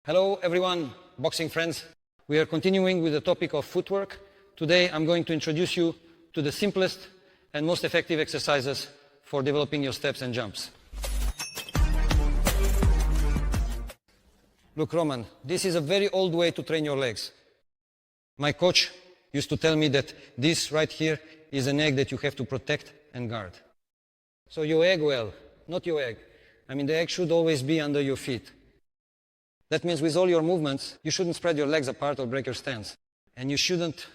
Hello everyone, boxing friends. We are continuing with the topic of footwork. Today I'm going to introduce you to the simplest and most effective exercises for developing your steps and jumps. Look, Roman, this is a very old way to train your legs. My coach used to tell me that this right here is an egg that you have to protect and guard. So your egg, well, not your egg. I mean, the egg should always be under your feet. That means with all your movements, you shouldn't spread your legs apart or break your stance. And you shouldn't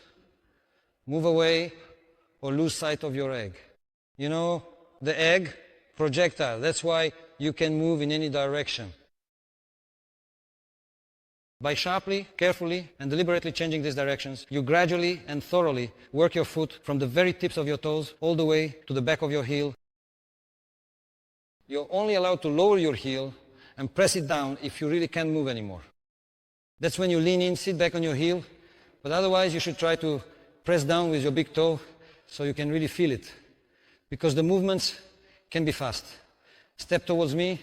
move away or lose sight of your egg. You know, the egg, projectile, that's why you can move in any direction. By sharply, carefully, and deliberately changing these directions, you gradually and thoroughly work your foot from the very tips of your toes all the way to the back of your heel. You're only allowed to lower your heel and press it down if you really can't move anymore. That's when you lean in, sit back on your heel, but otherwise you should try to press down with your big toe so you can really feel it, because the movements can be fast. Step towards me,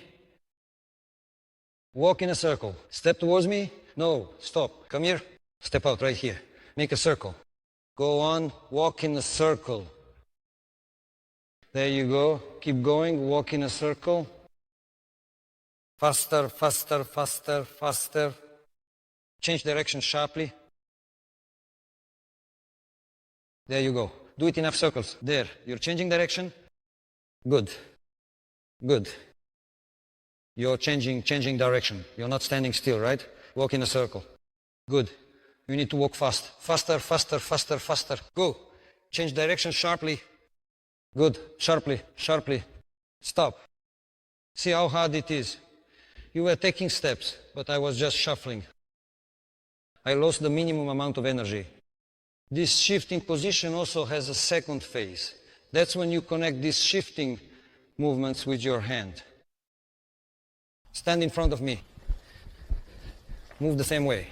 walk in a circle. Step towards me, no, stop, come here, step out right here, make a circle. Go on, walk in a circle. There you go, keep going, walk in a circle. Faster, faster, faster, faster. Change direction sharply. There you go. Do it enough circles. There. You're changing direction. Good. Good. You're changing direction. You're not standing still, right? Walk in a circle. Good. You need to walk fast. Faster, faster, faster, faster. Go. Change direction sharply. Good. Sharply, sharply. Stop. See how hard it is. You were taking steps, but I was just shuffling. I lost the minimum amount of energy. This shifting position also has a second phase. That's when you connect these shifting movements with your hand. Stand in front of me. Move the same way.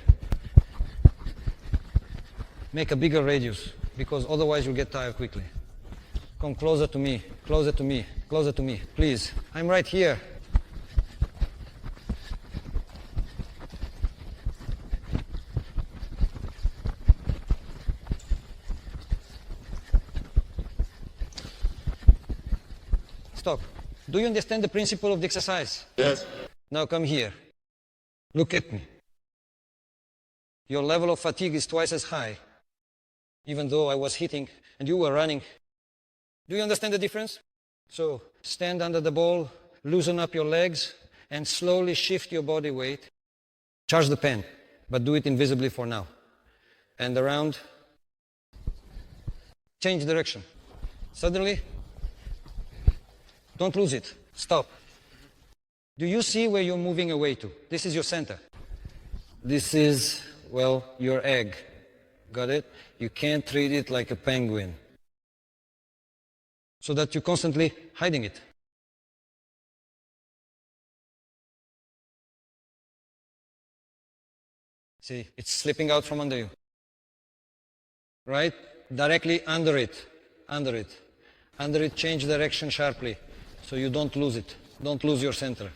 Make a bigger radius, because otherwise you'll get tired quickly. Come closer to me, closer to me, closer to me, please. I'm right here. Stop. Do you understand the principle of the exercise? Yes. Now come here. Look at me. Your level of fatigue is twice as high, even though I was hitting and you were running. Do you understand the difference? So stand under the ball, loosen up your legs, and slowly shift your body weight. Charge the pen, but do it invisibly for now. And around. Change direction. Suddenly. Don't lose it. Stop. Do you see where you're moving away to? This is your center. This is, well, your egg. Got it? You can't treat it like a penguin, so that you're constantly hiding it. See, it's slipping out from under you. Right? Directly under it. Under it. Under it, change direction sharply, so you don't lose it. Don't lose your center.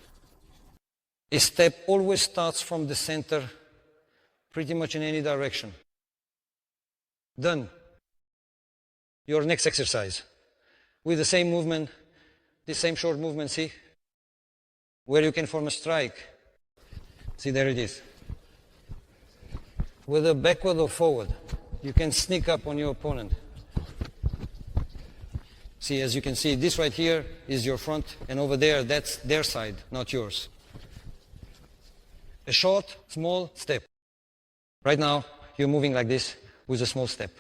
A step always starts from the center, pretty much in any direction. Done. Your next exercise. With the same movement, the same short movement, see? Where you can form a strike. See, there it is. Whether backward or forward, you can sneak up on your opponent. See, as you can see, this right here is your front, and over there, that's their side, not yours. A short, small step. Right now, you're moving like this with a small step.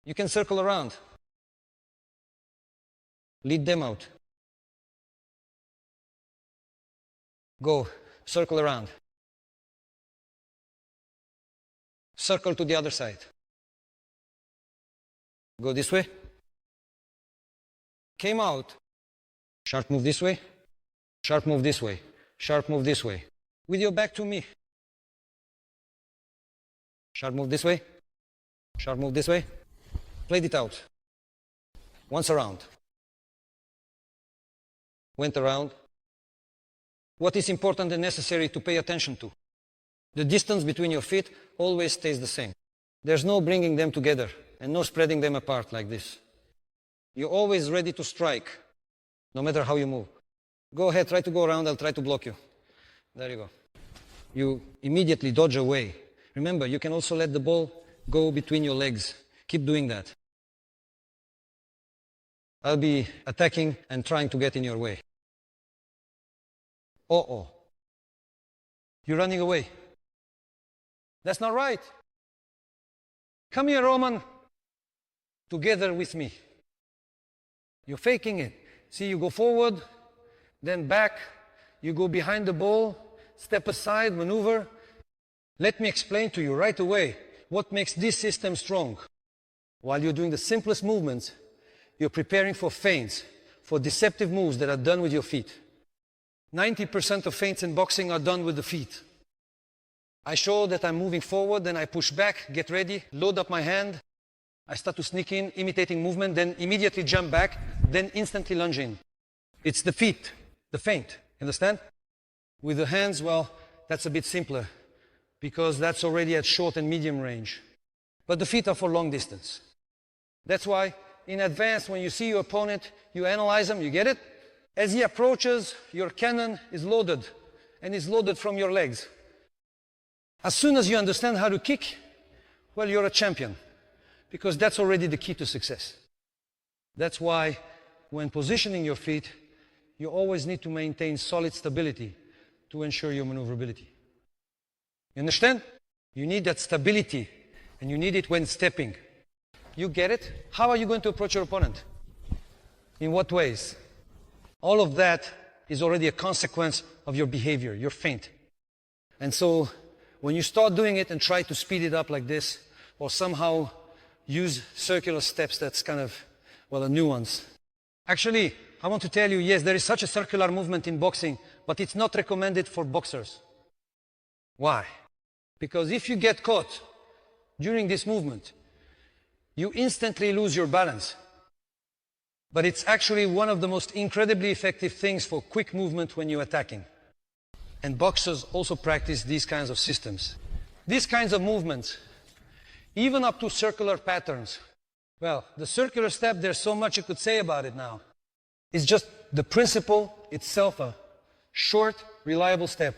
You can circle around. Lead them out. Go, circle around. Circle to the other side. Go this way. Came out. Sharp move this way. Sharp move this way. Sharp move this way. With your back to me. Sharp move this way. Sharp move this way. Played it out. Once around. Went around. what is important and necessary to pay attention to. The distance between your feet always stays the same. There's no bringing them together and no spreading them apart like this. You're always ready to strike, no matter how you move. Go ahead, try to go around, I'll try to block you. There you go. You immediately dodge away. Remember, you can also let the ball go between your legs. Keep doing that. I'll be attacking and trying to get in your way. Uh-oh. You're running away. That's not right. Come here, Roman. Together with me. You're faking it. See, you go forward, then back. You go behind the ball, step aside, maneuver. Let me explain to you right away what makes this system strong. While you're doing the simplest movements, you're preparing for feints, for deceptive moves that are done with your feet. 90% of feints in boxing are done with the feet. I show that I'm moving forward, then I push back, get ready, load up my hand. I start to sneak in, imitating movement, then immediately jump back, then instantly lunge in. It's the feet, the feint, understand? With the hands, well, that's a bit simpler because that's already at short and medium range. But the feet are for long distance. That's why in advance, when you see your opponent, you analyze him, you get it? As he approaches, your cannon is loaded, and is loaded from your legs. As soon as you understand how to kick, well, you're a champion, because that's already the key to success. That's why when positioning your feet, you always need to maintain solid stability to ensure your maneuverability. You understand? You need that stability, and you need it when stepping. You get it? How are you going to approach your opponent? In what ways? All of that is already a consequence of your behavior, your feint. And so, when you start doing it and try to speed it up like this, or somehow use circular steps, that's kind of, well, a nuance. Actually, I want to tell you, yes, there is such a circular movement in boxing, but it's not recommended for boxers. Why? Because if you get caught during this movement, you instantly lose your balance. But it's actually one of the most incredibly effective things for quick movement when you're attacking. And boxers also practice these kinds of systems. These kinds of movements, even up to circular patterns. Well, the circular step, there's so much you could say about it now. It's just the principle itself, a short, reliable step,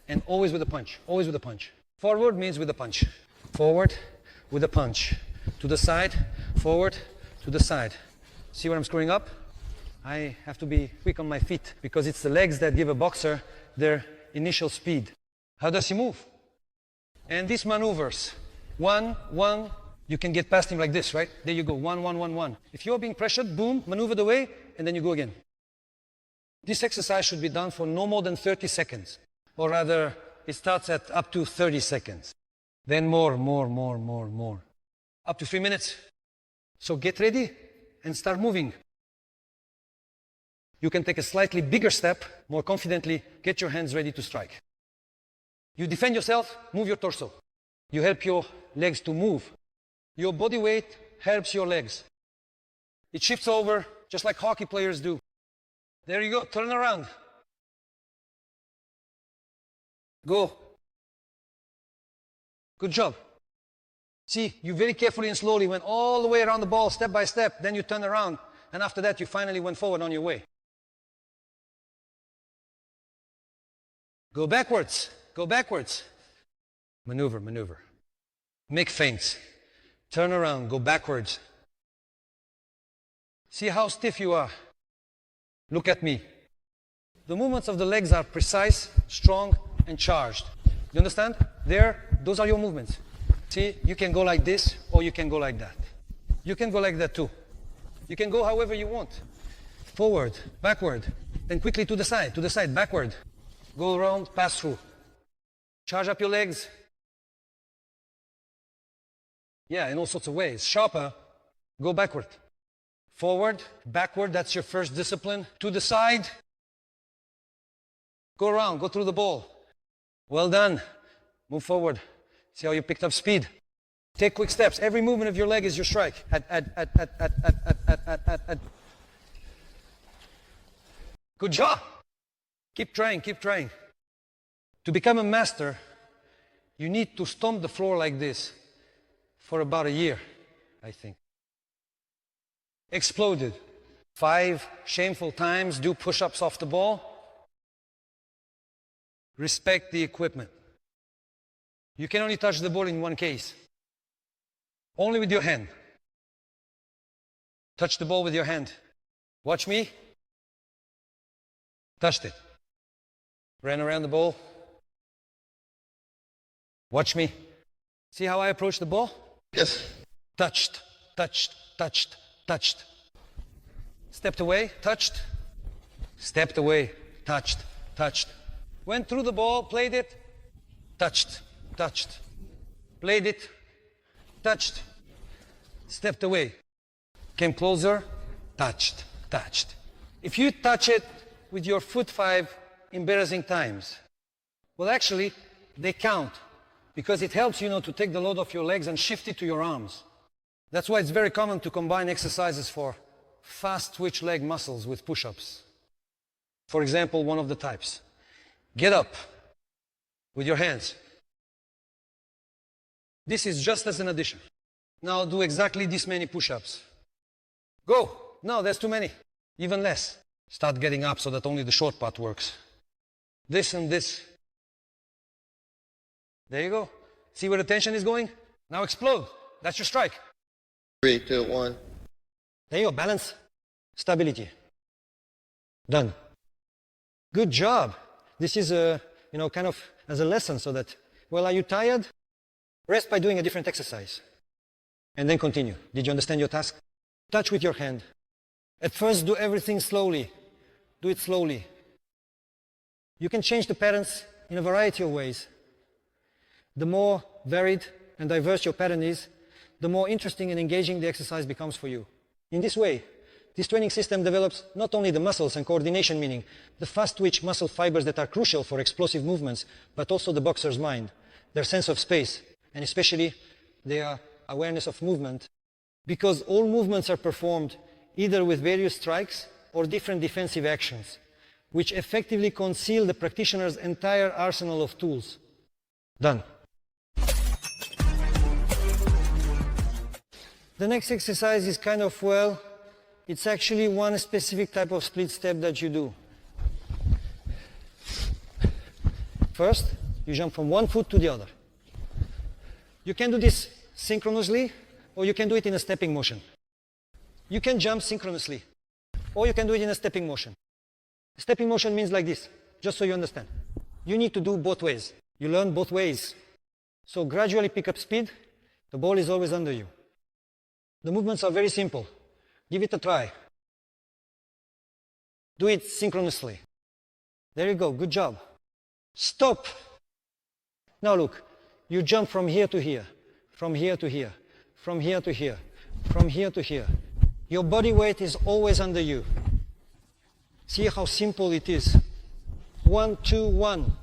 and always with a punch, always with a punch. Forward means with a punch. Forward with a punch. To the side, forward, to the side. See where I'm screwing up? I have to be quick on my feet because it's the legs that give a boxer their initial speed. How does he move? And these maneuvers, one, you can get past him like this, right? There you go, one. If you're being pressured, boom, maneuver away, and then you go again. This exercise should be done for no more than 30 seconds. Or rather, it starts at up to 30 seconds. Then more. Up to 3 minutes. So get ready and start moving. You can take a slightly bigger step, more confidently, get your hands ready to strike. You defend yourself, move your torso. You help your legs to move. Your body weight helps your legs. It shifts over, just like hockey players do. There you go, turn around. Go. Good job. See, you very carefully and slowly went all the way around the ball, step by step, then you turn around, and after that you finally went forward on your way. Go backwards. Maneuver. Make feints. Turn around, go backwards. See how stiff you are. Look at me. The movements of the legs are precise, strong, and charged. You understand? Those are your movements. See, you can go like this, or you can go like that. You can go like that too. You can go however you want. Forward, backward, then quickly to the side, backward. Go around, pass through. Charge up your legs. Yeah, in all sorts of ways. Sharper, go backward. Forward, backward, that's your first discipline. To the side. Go around, go through the ball. Well done. Move forward. See how you picked up speed. Take quick steps. Every movement of your leg is your strike. Good job. Keep trying, keep trying. To become a master, you need to stomp the floor like this for about a year, I think. Exploded. 5 shameful times, do push-ups off the ball. Respect the equipment. You can only touch the ball in one case. Only with your hand. Touch the ball with your hand. Watch me. Touched it. Ran around the ball. Watch me. See how I approach the ball? Yes. Touched, touched, touched, touched. Stepped away, touched. Stepped away, touched, touched. Went through the ball, played it, touched, touched. Played it, touched. Stepped away. Came closer, touched, touched. If you touch it with your foot 5 embarrassing times, well, actually, they count because it helps you to take the load off your legs and shift it to your arms. That's why it's very common to combine exercises for fast twitch leg muscles with push-ups. For example, one of the types. Get up with your hands. This is just as an addition. Now do exactly this many push-ups. Go. No, that's too many. Even less. Start getting up so that only the short part works. This and this. There you go. See where the tension is going? Now explode. That's your strike. 3, 2, 1. There you go. Balance. Stability. Done. Good job. This is kind of as a lesson so that, well, are you tired? Rest by doing a different exercise. And then continue. Did you understand your task? Touch with your hand. At first, do everything slowly. Do it slowly. You can change the patterns in a variety of ways. The more varied and diverse your pattern is, the more interesting and engaging the exercise becomes for you. In this way, this training system develops not only the muscles and coordination, meaning the fast twitch muscle fibers that are crucial for explosive movements, but also the boxer's mind, their sense of space, and especially their awareness of movement, because all movements are performed either with various strikes or different defensive actions, which effectively conceal the practitioner's entire arsenal of tools. Done. The next exercise is kind of, well, it's actually one specific type of split step that you do. First, you jump from one foot to the other. You can do this synchronously, or you can do it in a stepping motion. You can jump synchronously, or you can do it in a stepping motion. A stepping motion means like this, just so you understand. You need to do both ways. You learn both ways. So gradually pick up speed. The ball is always under you. The movements are very simple. Give it a try. Do it synchronously. There you go. Good job. Stop. Now look. You jump from here to here, from here to here, from here to here, from here to here. Your body weight is always under you. See how simple it is. 1, 2, 1.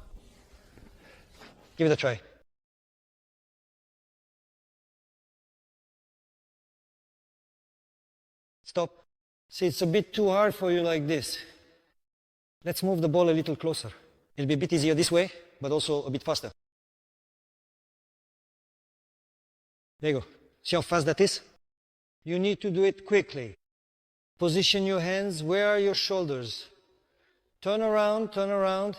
Give it a try. Stop. See, it's a bit too hard for you like this. Let's move the ball a little closer. It'll be a bit easier this way, but also a bit faster. There you go. See how fast that is? You need to do it quickly. Position your hands. Where are your shoulders? Turn around, turn around.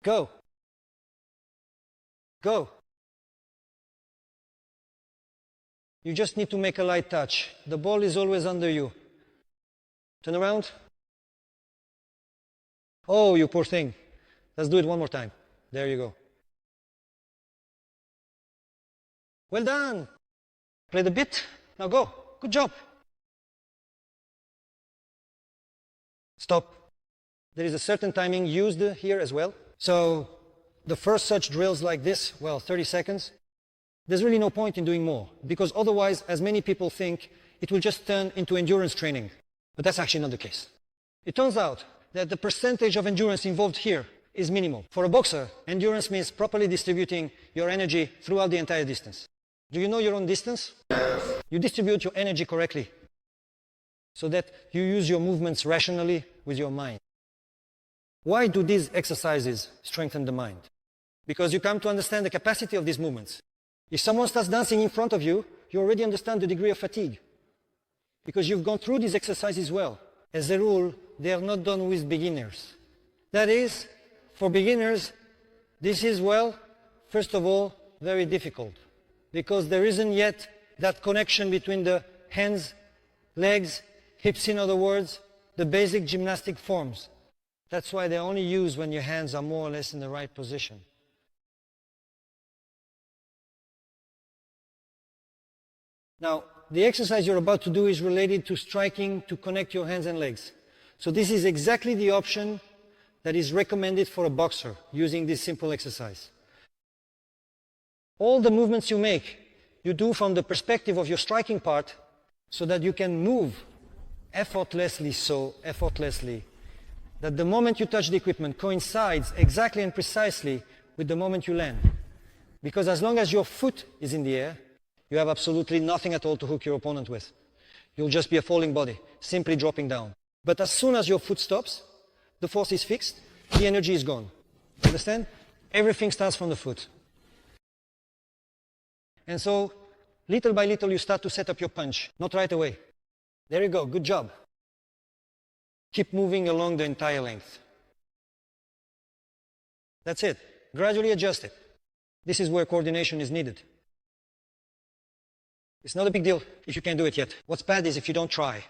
Go. Go. You just need to make a light touch. The ball is always under you. Turn around. Oh, you poor thing. Let's do it one more time. There you go. Well done. Play the bit. Now go. Good job. Stop. There is a certain timing used here as well. So the first such drills like this, well, 30 seconds, there's really no point in doing more, because otherwise, as many people think, it will just turn into endurance training. But that's actually not the case. It turns out that the percentage of endurance involved here is minimal. For a boxer, endurance means properly distributing your energy throughout the entire distance. Do you know your own distance? You distribute your energy correctly. so that you use your movements rationally with your mind. Why do these exercises strengthen the mind? Because you come to understand the capacity of these movements. If someone starts dancing in front of you, you already understand the degree of fatigue. Because you've gone through these exercises well. As a rule, they are not done with beginners. That is, for beginners, this is, well, first of all, very difficult. Because there isn't yet that connection between the hands, legs, hips, in other words, the basic gymnastic forms. That's why they're only used when your hands are more or less in the right position. Now, the exercise you're about to do is related to striking to connect your hands and legs. So this is exactly the option that is recommended for a boxer using this simple exercise. All the movements you make, you do from the perspective of your striking part so that you can move effortlessly, that the moment you touch the equipment coincides exactly and precisely with the moment you land. Because as long as your foot is in the air, you have absolutely nothing at all to hook your opponent with. You'll just be a falling body, simply dropping down. But as soon as your foot stops, the force is fixed, the energy is gone. Understand? Everything starts from the foot. And so, little by little, you start to set up your punch. Not right away. There you go, good job. Keep moving along the entire length. That's it. Gradually adjust it. This is where coordination is needed. It's not a big deal if you can't do it yet. What's bad is if you don't try.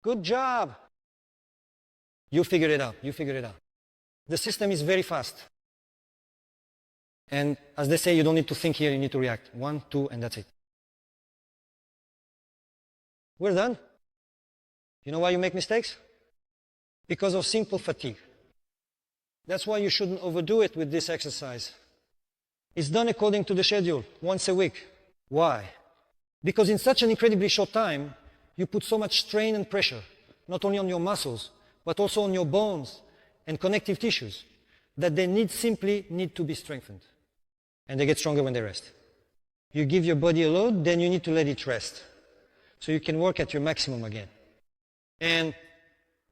Good job. You figured it out. You figured it out. The system is very fast. And as they say, you don't need to think here, you need to react. 1, 2, and that's it. We're done. You know why you make mistakes? Because of simple fatigue. That's why you shouldn't overdo it with this exercise. It's done according to the schedule, once a week. Why? Because in such an incredibly short time, you put so much strain and pressure, not only on your muscles, but also on your bones and connective tissues, that they simply need to be strengthened. And they get stronger when they rest. You give your body a load, then you need to let it rest. So you can work at your maximum again. And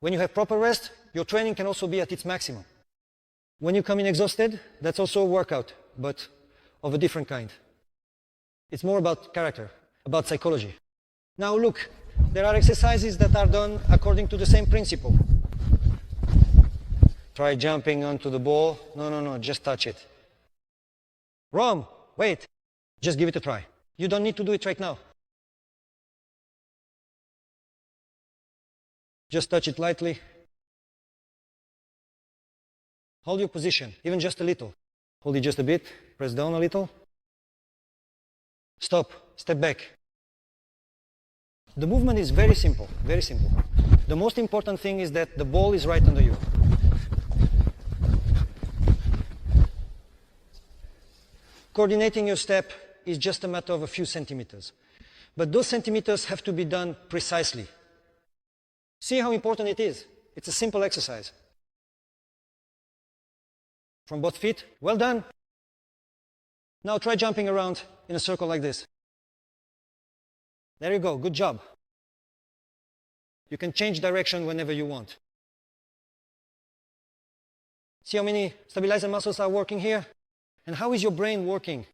when you have proper rest, your training can also be at its maximum. When you come in exhausted, that's also a workout, but of a different kind. It's more about character, about psychology. Now look, there are exercises that are done according to the same principle. Try jumping onto the ball. No, just touch it. Rom, wait. Just give it a try. You don't need to do it right now. Just touch it lightly. Hold your position, even just a little. Hold it just a bit, press down a little. Stop, step back. The movement is very simple, very simple. The most important thing is that the ball is right under you. Coordinating your step is just a matter of a few centimeters. But those centimeters have to be done precisely. See how important it is? It's a simple exercise. From both feet, well done. Now try jumping around in a circle like this. There you go, good job. You can change direction whenever you want. See how many stabilizer muscles are working here? And how is your brain working?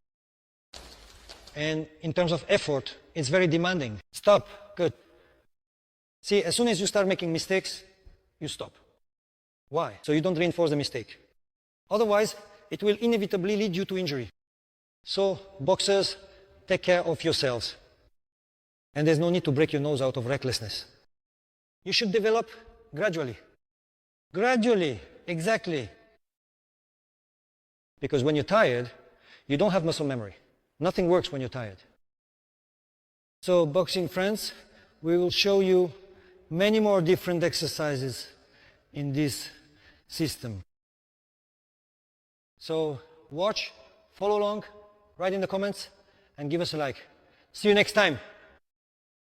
And in terms of effort, it's very demanding. Stop, good. See, as soon as you start making mistakes, you stop. Why? So you don't reinforce the mistake. Otherwise, it will inevitably lead you to injury. So, boxers, take care of yourselves. And there's no need to break your nose out of recklessness. You should develop gradually. Gradually, exactly. Because when you're tired, you don't have muscle memory. Nothing works when you're tired. So, boxing friends, we will show you many more different exercises in this system. So, watch, follow along, write in the comments, and give us a like. See you next time.